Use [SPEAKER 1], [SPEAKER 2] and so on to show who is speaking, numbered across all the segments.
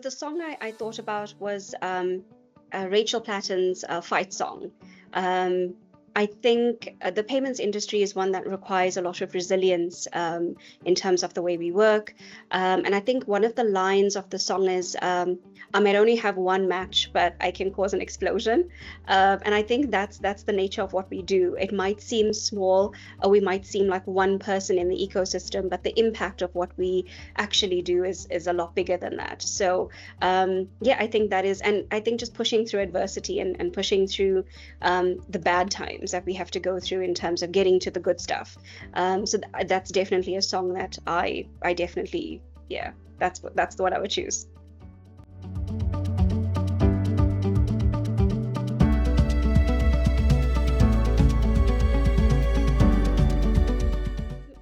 [SPEAKER 1] So the song I thought about was Rachel Platten's Fight Song. I think the payments industry is one that requires a lot of resilience in terms of the way we work. And I think one of the lines of the song is, I might only have one match, but I can cause an explosion. And I think that's the nature of what we do. It might seem small, or we might seem like one person in the ecosystem, but the impact of what we actually do is a lot bigger than that. So yeah, I think that is, and I think just pushing through adversity and pushing through the bad times that we have to go through in terms of getting to the good stuff. So that's definitely a song that I definitely, yeah, that's the one I would choose.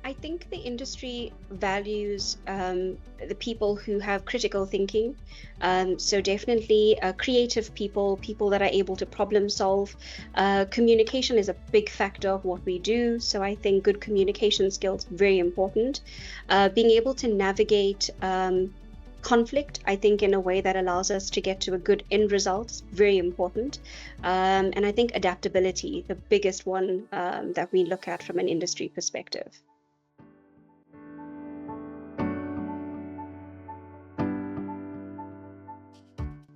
[SPEAKER 1] I think the industry values the people who have critical thinking. So definitely creative people that are able to problem solve. Communication is a big factor of what we do. So I think good communication skills very important. Being able to navigate conflict, I think, in a way that allows us to get to a good end result is very important. And I think adaptability, the biggest one that we look at from an industry perspective.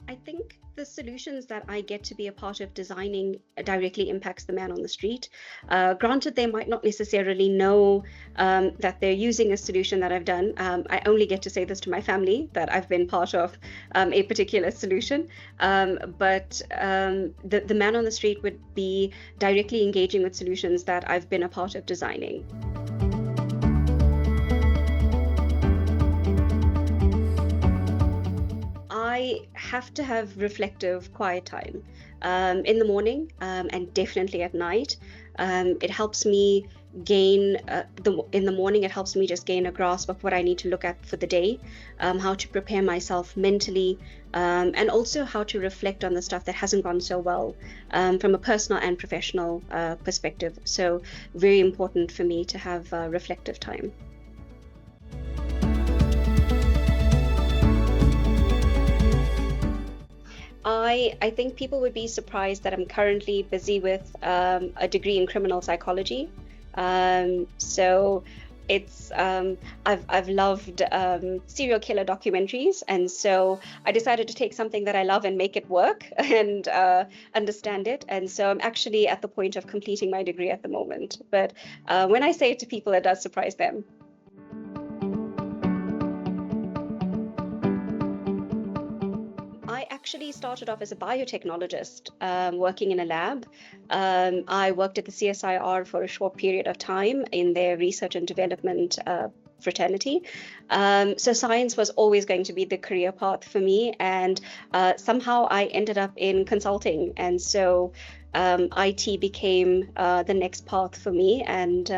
[SPEAKER 1] I think the solutions that I get to be a part of designing directly impacts the man on the street. Granted, they might not necessarily know that they're using a solution that I've done. I only get to say this to my family, that I've been part of a particular solution. But the man on the street would be directly engaging with solutions that I've been a part of designing. I have to have reflective, quiet time in the morning and definitely at night. It helps me gain in the morning. It helps me just gain a grasp of what I need to look at for the day, how to prepare myself mentally, and also how to reflect on the stuff that hasn't gone so well from a personal and professional perspective. So very important for me to have reflective time. I think people would be surprised that I'm currently busy with a degree in criminal psychology. So it's I've loved serial killer documentaries, and so I decided to take something that I love and make it work and understand it. And so I'm actually at the point of completing my degree at the moment. But when I say it to people, it does surprise them. I actually started off as a biotechnologist working in a lab. I worked at the CSIR for a short period of time in their research and development fraternity. So science was always going to be the career path for me, and somehow I ended up in consulting, and so IT became the next path for me. And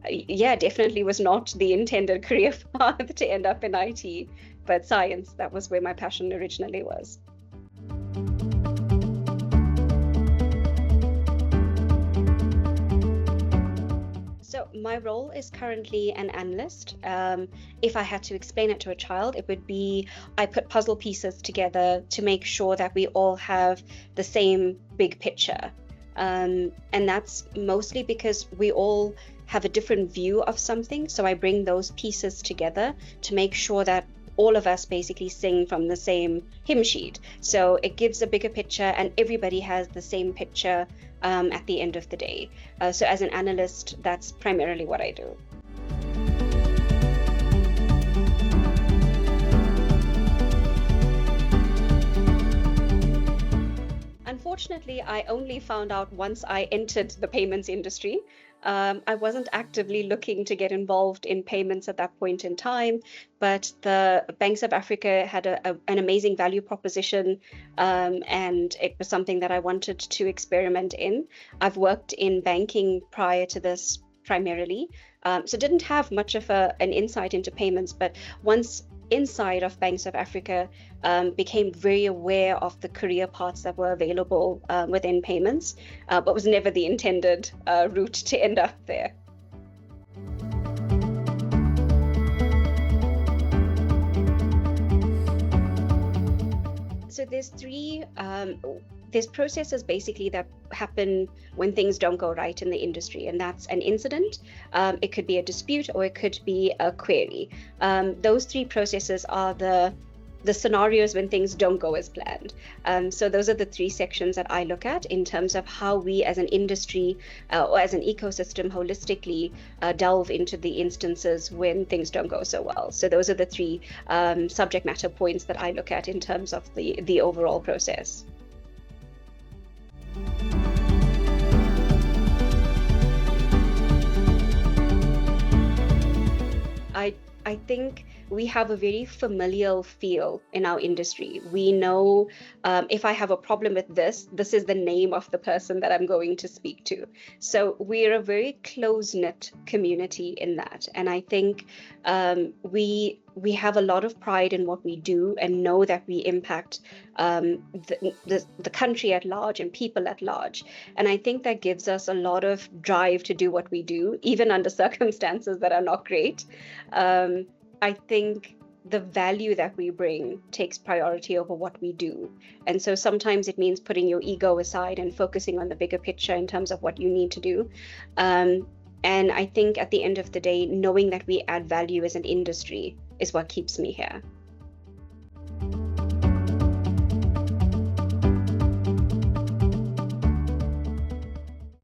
[SPEAKER 1] yeah, definitely was not the intended career path to end up in IT. But science, that was where my passion originally was. So my role is currently an analyst. If I had to explain it to a child, it would be I put puzzle pieces together to make sure that we all have the same big picture. And that's mostly because we all have a different view of something. So I bring those pieces together to make sure that all of us basically sing from the same hymn sheet. So it gives a bigger picture and everybody has the same picture at the end of the day. So as an analyst, that's primarily what I do. Unfortunately, I only found out once I entered the payments industry. I wasn't actively looking to get involved in payments at that point in time, but the Banks of Africa had an amazing value proposition, and it was something that I wanted to experiment in. I've worked in banking prior to this primarily, so didn't have much of an insight into payments, but once inside of Banks of Africa, became very aware of the career paths that were available within payments, but was never the intended route to end up there. So there's processes basically that happen when things don't go right in the industry, and that's an incident. It could be a dispute, or it could be a query. Those three processes are the scenarios when things don't go as planned. So those are the three sections that I look at in terms of how we as an industry or as an ecosystem holistically delve into the instances when things don't go so well. So those are the three subject matter points that I look at in terms of the overall process. I think we have a very familial feel in our industry. We know if I have a problem with this is the name of the person that I'm going to speak to. So we're a very close-knit community in that. And I think we have a lot of pride in what we do and know that we impact the country at large and people at large. And I think that gives us a lot of drive to do what we do, even under circumstances that are not great. I think the value that we bring takes priority over what we do. And so sometimes it means putting your ego aside and focusing on the bigger picture in terms of what you need to do. And I think at the end of the day, knowing that we add value as an industry is what keeps me here.